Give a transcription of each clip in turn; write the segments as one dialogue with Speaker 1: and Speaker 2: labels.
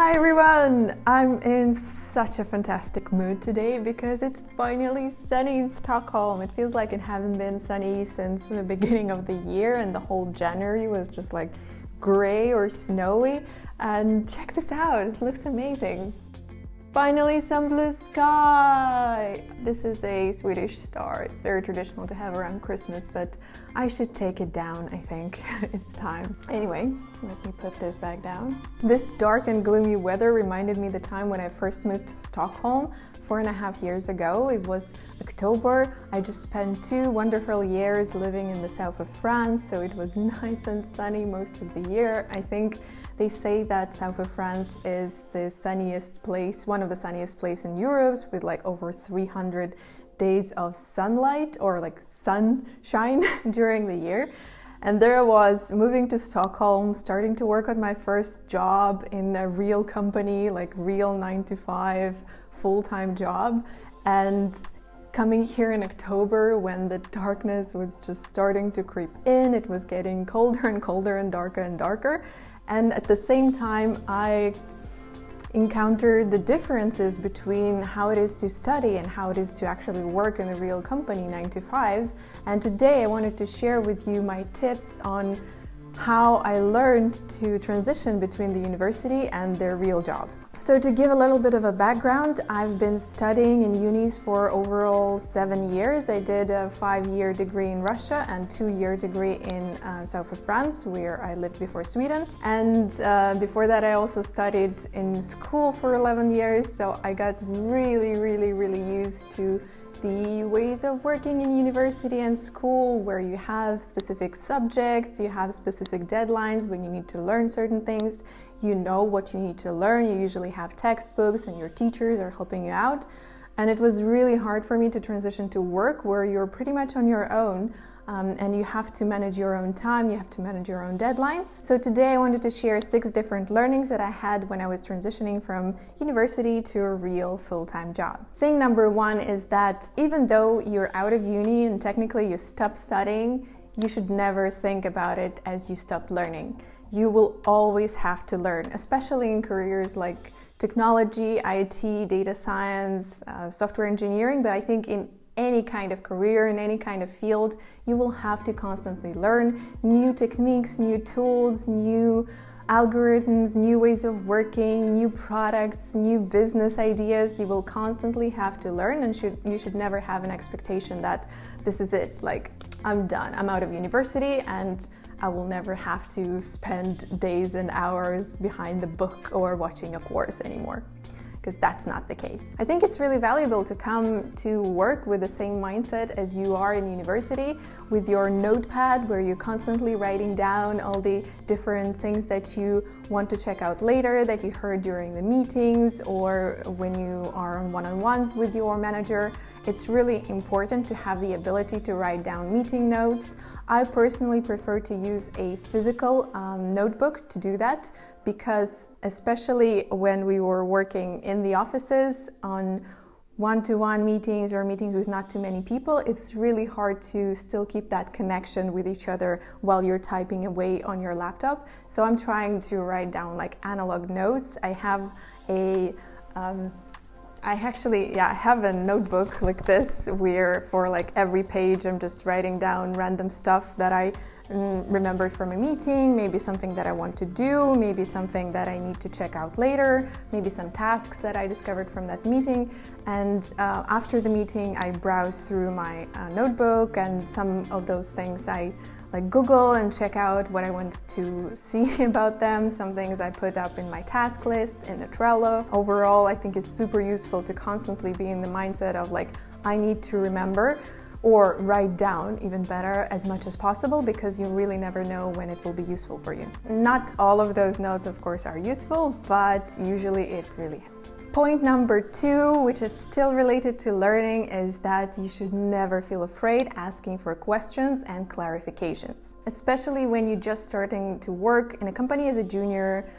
Speaker 1: Hi everyone! I'm in such a fantastic mood today because it's finally sunny in Stockholm. It feels like it hasn't been sunny since the beginning of the year, and the whole January was just like gray or snowy. And check this out, it looks amazing. Finally some blue sky! This is a Swedish star. It's very traditional to have around Christmas, but I should take it down, I think. It's time. Anyway, let me put this back down. This dark and gloomy weather reminded me the time when I first moved to Stockholm 4.5 years ago. It was October. I just spent 2 wonderful years living in the south of France, so it was nice and sunny most of the year. I think they say that south of France is the sunniest place, one of the sunniest places in Europe, with like over 300 days of sunlight or like sunshine during the year. And there I was moving to Stockholm, starting to work on my first job in a real company, like real 9-to-5 full-time job. And coming here in October when the darkness was just starting to creep in, it was getting colder and colder and darker. And at the same time, I encountered the differences between how it is to study and how it is to actually work in a real company 9-to-5. And today I wanted to share with you my tips on how I learned to transition between the university and their real job. So to give a little bit of a background, I've been studying in unis for overall 7 years. I did a 5-year degree in Russia and 2-year degree in south of France, where I lived before Sweden. And before that, I also studied in school for 11 years. So I got really used to the ways of working in university and school, where you have specific subjects, you have specific deadlines when you need to learn certain things. You know what you need to learn. You usually have textbooks and your teachers are helping you out. And it was really hard for me to transition to work where you're pretty much on your own. And you have to manage your own time, you have to manage your own deadlines. So today I wanted to share 6 different learnings that I had when I was transitioning from university to a real full-time job. Thing number 1 is that even though you're out of uni and technically you stopped studying, you should never think about it as you stopped learning. You will always have to learn, especially in careers like technology, IT, data science, software engineering, but I think in any kind of career, in any kind of field, you will have to constantly learn new techniques, new tools, new algorithms, new ways of working, new products, new business ideas. You will constantly have to learn, and you should never have an expectation that this is it, like I'm done, I'm out of university and I will never have to spend days and hours behind the book or watching a course anymore, because that's not the case. I think it's really valuable to come to work with the same mindset as you are in university, with your notepad where you're constantly writing down all the different things that you want to check out later, that you heard during the meetings or when you are on one-on-ones with your manager. It's really important to have the ability to write down meeting notes. I personally prefer to use a physical notebook to do that, because especially when we were working in the offices on one-to-one meetings or meetings with not too many people, it's really hard to still keep that connection with each other while you're typing away on your laptop. So I'm trying to write down like analog notes. I have a I have a notebook like this where for like every page I'm just writing down random stuff that I remembered from a meeting, maybe something that I want to do, maybe something that I need to check out later, maybe some tasks that I discovered from that meeting. And after the meeting, I browse through my notebook, and some of those things I like Google and check out what I want to see about them. Some things I put up in my task list in a Trello. Overall, I think it's super useful to constantly be in the mindset of like, I need to remember or write down, even better, as much as possible, because you really never know when it will be useful for you. Not all of those notes, of course, are useful, but usually it really helps. Point number 2, which is still related to learning, is that you should never feel afraid asking for questions and clarifications. Especially when you're just starting to work in a company as a junior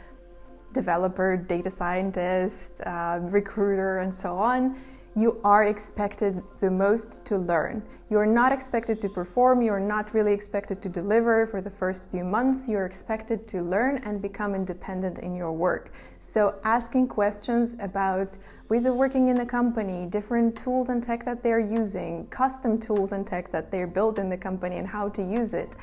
Speaker 1: developer, data scientist, recruiter, and so on. you are expected the most to learn. You're not expected to perform, you're not really expected to deliver for the first few months. You're expected to learn and become independent in your work. So asking questions about ways of working in the company, different tools and tech that they're using, custom tools and tech that they're built in the company and how to use it.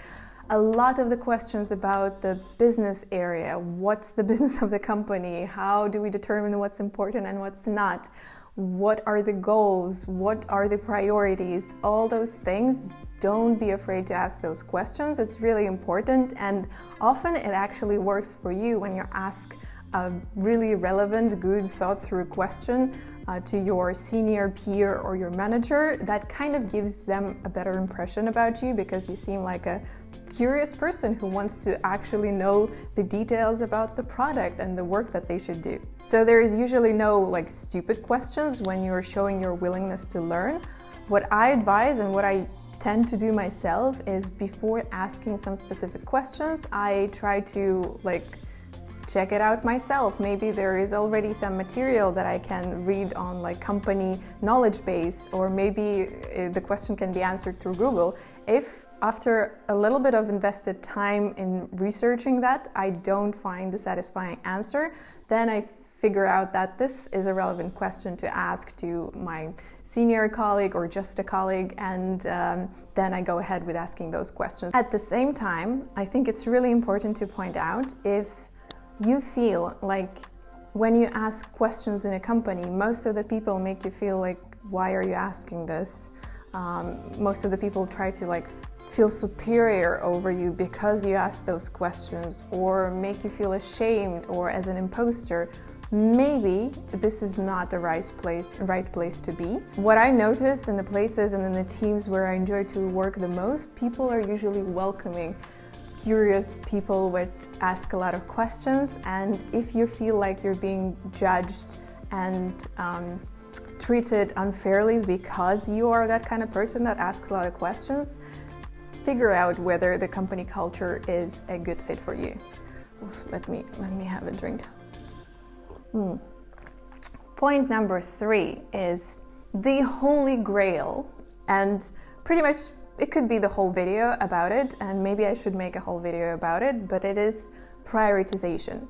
Speaker 1: A lot of the questions about the business area, what's the business of the company, how do we determine what's important and what's not, what are the goals, what are the priorities, all those things. Don't be afraid to ask those questions. It's really important, and often it actually works for you when you ask a really relevant, good, thought-through question to your senior peer or your manager. That kind of gives them a better impression about you because you seem like a curious person who wants to actually know the details about the product and the work that they should do. So there is usually no stupid questions when you're showing your willingness to learn. What I advise and what I tend to do myself is before asking some specific questions, I try to check it out myself. Maybe there is already some material that I can read on company knowledge base, or maybe the question can be answered through Google. If after a little bit of invested time in researching that, I don't find the satisfying answer, then I figure out that this is a relevant question to ask to my senior colleague or just a colleague, and then I go ahead with asking those questions. At the same time, I think it's really important to point out, if you feel like when you ask questions in a company, most of the people make you feel like, why are you asking this? Most of the people try to feel superior over you because you ask those questions, or make you feel ashamed or as an imposter. Maybe this is not the right place to be. What I noticed in the places and in the teams where I enjoy to work the most, people are usually welcoming curious people that ask a lot of questions. And if you feel like you're being judged and treated unfairly because you are that kind of person that asks a lot of questions, figure out whether the company culture is a good fit for you. Oof, let me have a drink. Point number 3 is the holy grail, and pretty much it could be the whole video about it, and maybe I should make a whole video about it, but it is prioritization.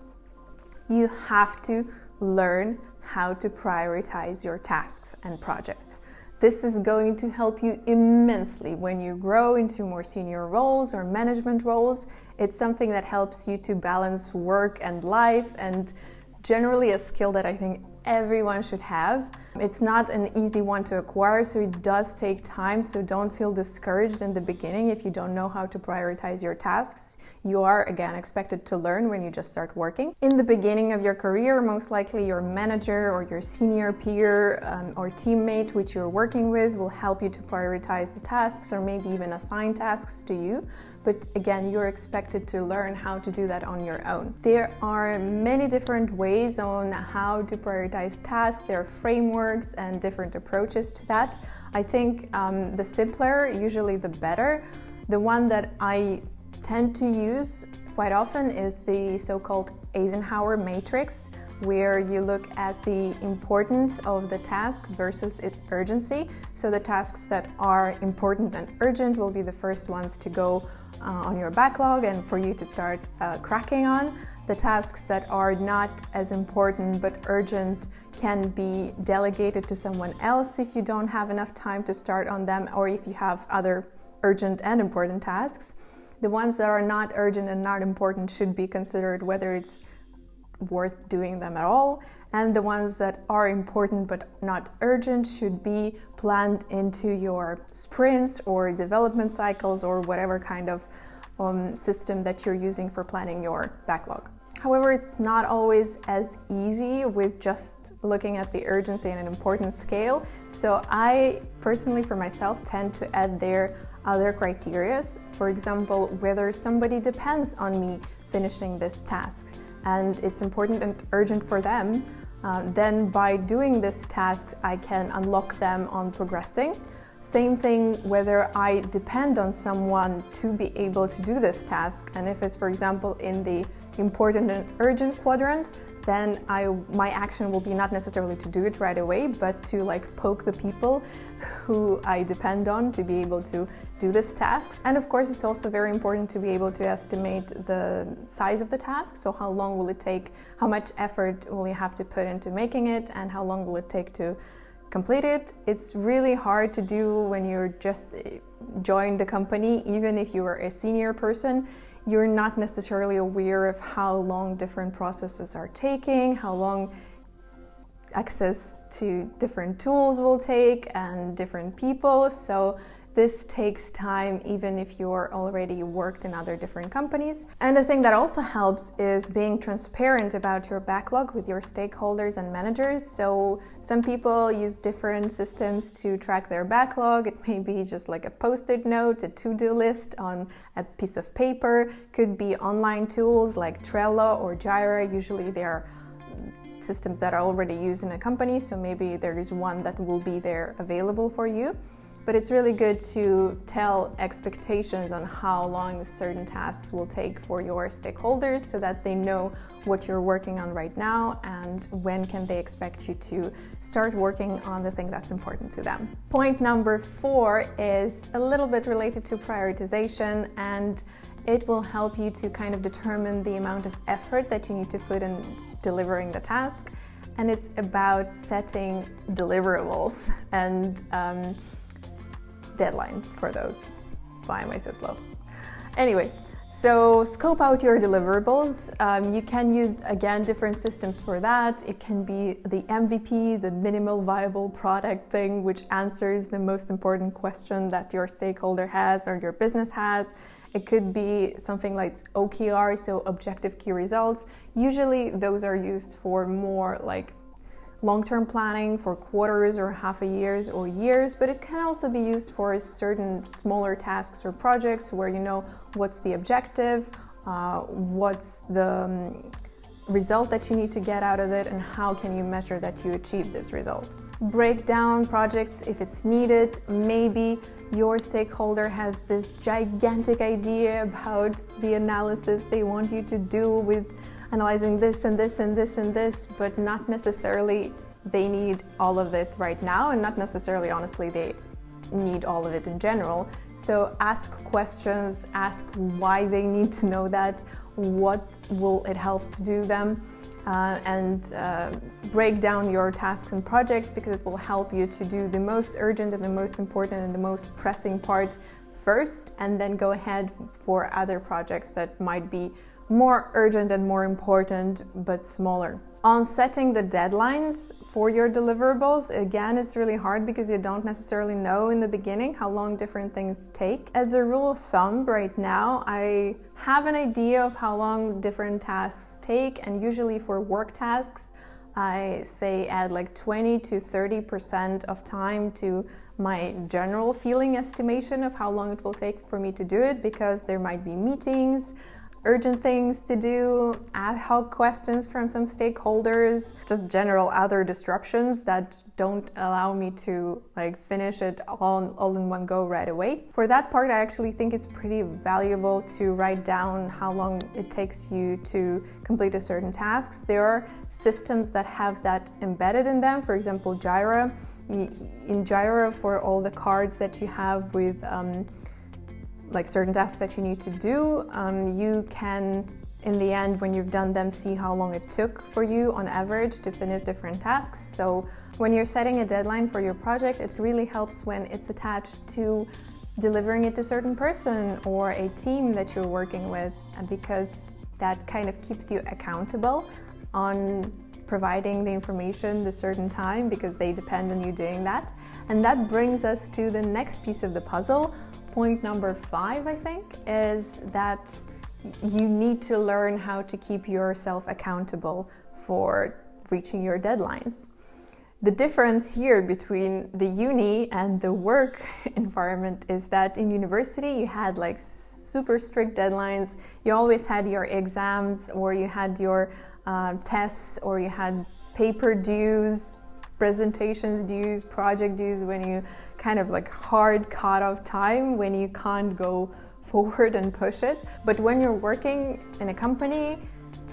Speaker 1: You have to learn how to prioritize your tasks and projects. This is going to help you immensely when you grow into more senior roles or management roles. It's something that helps you to balance work and life, and generally a skill that I think everyone should have. It's not an easy one to acquire, so it does take time, so don't feel discouraged in the beginning if you don't know how to prioritize your tasks. You are, again, expected to learn when you just start working. In the beginning of your career, most likely your manager or your senior peer or teammate which you're working with will help you to prioritize the tasks, or maybe even assign tasks to you. But again, you're expected to learn how to do that on your own. There are many different ways on how to prioritize tasks. There are frameworks and different approaches to that. I think the simpler, usually the better. The one that I tend to use quite often is the so-called Eisenhower matrix, where you look at the importance of the task versus its urgency. So the tasks that are important and urgent will be the first ones to go on your backlog and for you to start cracking on. The tasks that are not as important but urgent can be delegated to someone else if you don't have enough time to start on them, or if you have other urgent and important tasks. The ones that are not urgent and not important should be considered whether it's worth doing them at all, and the ones that are important but not urgent should be planned into your sprints or development cycles or whatever kind of system that you're using for planning your backlog. However, it's not always as easy with just looking at the urgency and an importance scale, so I personally for myself tend to add there other criteria. For example, whether somebody depends on me finishing this task and it's important and urgent for them, then by doing this task I can unlock them on progressing. Same thing whether I depend on someone to be able to do this task, and if it's, for example, in the important and urgent quadrant, then my action will be not necessarily to do it right away, but to like poke the people who I depend on to be able to do this task. And of course, it's also very important to be able to estimate the size of the task. So how long will it take, how much effort will you have to put into making it, and how long will it take to complete it. It's really hard to do when you're just joined the company. Even if you are a senior person, you're not necessarily aware of how long different processes are taking, how long access to different tools will take and different people. So this takes time even if you're already worked in other different companies. And the thing that also helps is being transparent about your backlog with your stakeholders and managers. So some people use different systems to track their backlog. It may be just like a post-it note, a to-do list on a piece of paper. Could be online tools like Trello or Jira. Usually they are systems that are already used in a company, so maybe there is one that will be there available for you. But it's really good to tell expectations on how long certain tasks will take for your stakeholders so that they know what you're working on right now and when can they expect you to start working on the thing that's important to them. Point number 4 is a little bit related to prioritization, and it will help you to kind of determine the amount of effort that you need to put in delivering the task. And it's about setting deliverables and deadlines for those. Why am I so slow? Anyway, so scope out your deliverables. You can use, again, different systems for that. It can be the MVP, the minimal viable product thing, which answers the most important question that your stakeholder has or your business has. It could be something like OKR, so objective key results. Usually those are used for more like long-term planning for quarters or half a years or years, but it can also be used for certain smaller tasks or projects where you know what's the objective, what's the result that you need to get out of it, and how can you measure that you achieve this result. Break down projects if it's needed. Maybe your stakeholder has this gigantic idea about the analysis they want you to do with analyzing this and this and this and this, but not necessarily they need all of it right now, and not necessarily, honestly, they need all of it in general. So ask questions, ask why they need to know that, what will it help to do them, and break down your tasks and projects, because it will help you to do the most urgent and the most important and the most pressing part first, and then go ahead for other projects that might be more urgent and more important but smaller. On setting the deadlines for your deliverables, again, it's really hard because you don't necessarily know in the beginning how long different things take. As a rule of thumb, right now, I have an idea of how long different tasks take, and usually for work tasks, I say add like 20 to 30% of time to my general feeling estimation of how long it will take for me to do it, because there might be meetings, urgent things to do, ad hoc questions from some stakeholders, just general other disruptions that don't allow me to like finish it all in one go right away. For that part, I actually think it's pretty valuable to write down how long it takes you to complete a certain tasks. There are systems that have that embedded in them. For example, Jira. In Jira, for all the cards that you have with like certain tasks that you need to do, you can, in the end, when you've done them, see how long it took for you on average to finish different tasks. So when you're setting a deadline for your project, it really helps when it's attached to delivering it to a certain person or a team that you're working with, and because that kind of keeps you accountable on providing the information a certain time, because they depend on you doing that. And that brings us to the next piece of the puzzle. Point number 5, I think, is that you need to learn how to keep yourself accountable for reaching your deadlines. The difference here between the uni and the work environment is that in university you had like super strict deadlines. You always had your exams, or you had your tests, or you had paper dues, presentations dues, project dues, when you kind of like hard cut-off time when you can't go forward and push it. But when you're working in a company,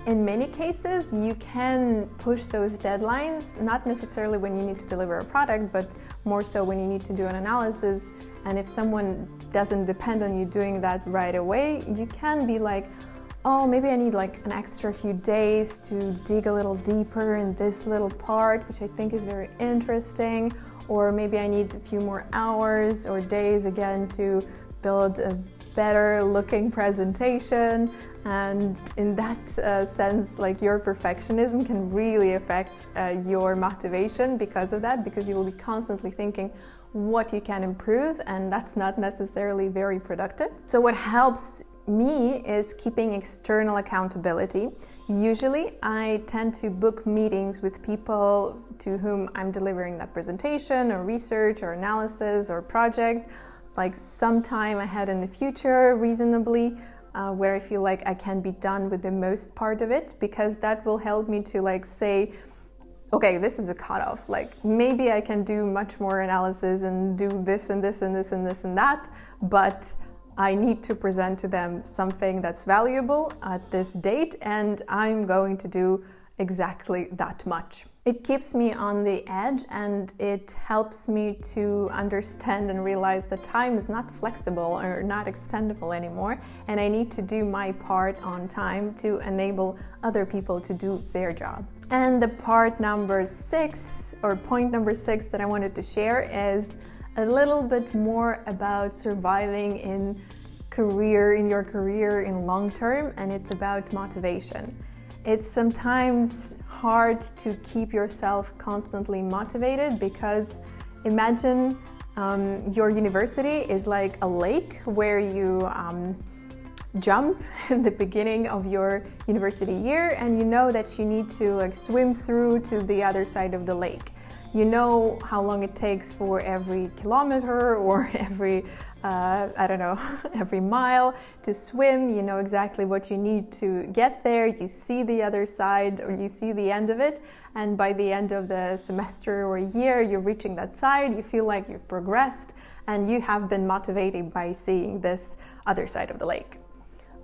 Speaker 1: In many cases, you can push those deadlines, not necessarily when you need to deliver a product, but more so when you need to do an analysis. And if someone doesn't depend on you doing that right away, you can be like, oh, maybe I need like an extra few days to dig a little deeper in this little part, which I think is very interesting. Or maybe I need a few more hours or days again to build a better looking presentation. And in that sense, like your perfectionism can really affect your motivation because of that, because you will be constantly thinking what you can improve, and that's not necessarily very productive. So what helps me is keeping external accountability. Usually I tend to book meetings with people to whom I'm delivering that presentation or research or analysis or project, like sometime ahead in the future, reasonably, where I feel like I can be done with the most part of it, because that will help me to like say, okay, this is a cutoff. Like maybe I can do much more analysis and do this and this and this and this and that, but I need to present to them something that's valuable at this date, and I'm going to do exactly that much. It keeps me on the edge, and it helps me to understand and realize that time is not flexible or not extendable anymore, and I need to do my part on time to enable other people to do their job. And the point number 6 that I wanted to share is a little bit more about surviving in your career in long term, and it's about motivation. It's sometimes hard to keep yourself constantly motivated, because imagine your university is like a lake where you jump in the beginning of your university year, and you know that you need to like swim through to the other side of the lake. You know how long it takes for every kilometer or every every mile to swim. You know exactly what you need to get there. You see the other side, or you see the end of it, and by the end of the semester or year, you're reaching that side. You feel like you've progressed, and you have been motivated by seeing this other side of the lake.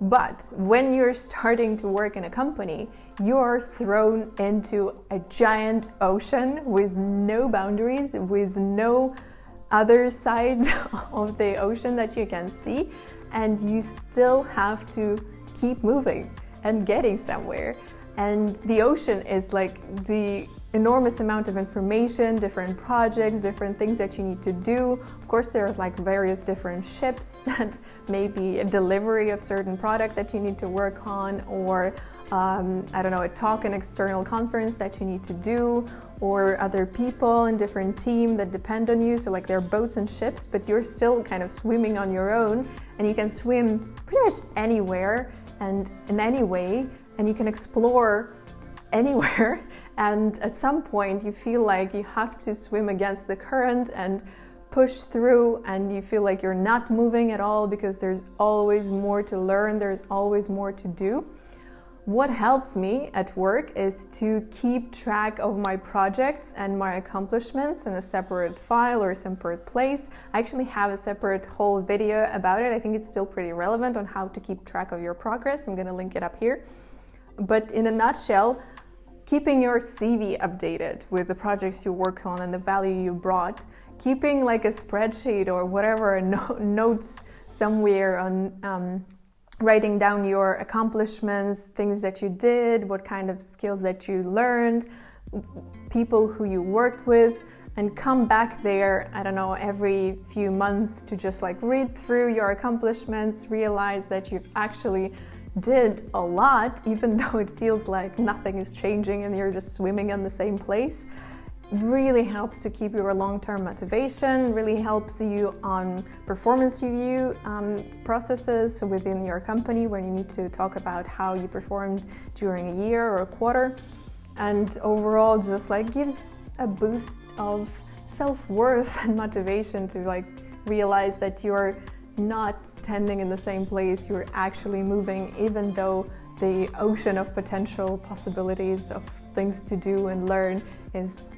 Speaker 1: But when you're starting to work in a company, you're thrown into a giant ocean with no boundaries, with no other sides of the ocean that you can see, and you still have to keep moving and getting somewhere. And the ocean is like the enormous amount of information, different projects, different things that you need to do. Of course, there's like various different ships that may be a delivery of certain product that you need to work on, or a talk, an external conference that you need to do, or other people in different team that depend on you. So like there are boats and ships, but you're still kind of swimming on your own, and you can swim pretty much anywhere and in any way, and you can explore anywhere. And at some point you feel like you have to swim against the current and push through, and you feel like you're not moving at all because there's always more to learn, there's always more to do. What helps me at work is to keep track of my projects and my accomplishments in a separate file or a separate place. I actually have a separate whole video about it. I think it's still pretty relevant on how to keep track of your progress. I'm going to link it up here. But in a nutshell, keeping your CV updated with the projects you work on and the value you brought, keeping like a spreadsheet or whatever, notes somewhere on writing down your accomplishments, things that you did, what kind of skills that you learned, people who you worked with, and come back there, every few months to just like read through your accomplishments, realize that you've actually did a lot, even though it feels like nothing is changing and you're just swimming in the same place. Really helps to keep your long-term motivation, really helps you on performance review processes within your company, where you need to talk about how you performed during a year or a quarter, and overall just like gives a boost of self-worth and motivation to like realize that you're not standing in the same place, you're actually moving, even though the ocean of potential possibilities of things to do and learn is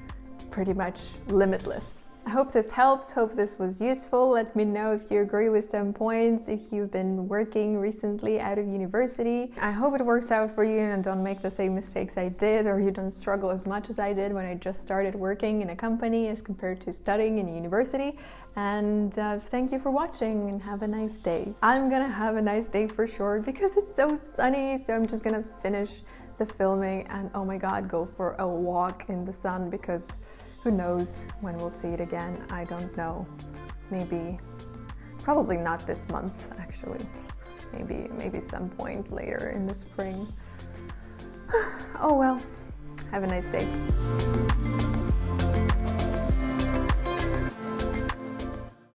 Speaker 1: pretty much limitless. I hope this helps, hope this was useful. Let me know if you agree with some points, if you've been working recently out of university. I hope it works out for you and don't make the same mistakes I did, or you don't struggle as much as I did when I just started working in a company as compared to studying in university. And thank you for watching and have a nice day. I'm gonna have a nice day for sure because it's so sunny, so I'm just gonna finish the filming and oh my god, go for a walk in the sun because who knows when we'll see it again. I don't know. Probably not this month actually. Maybe some point later in the spring. Oh well, have a nice day.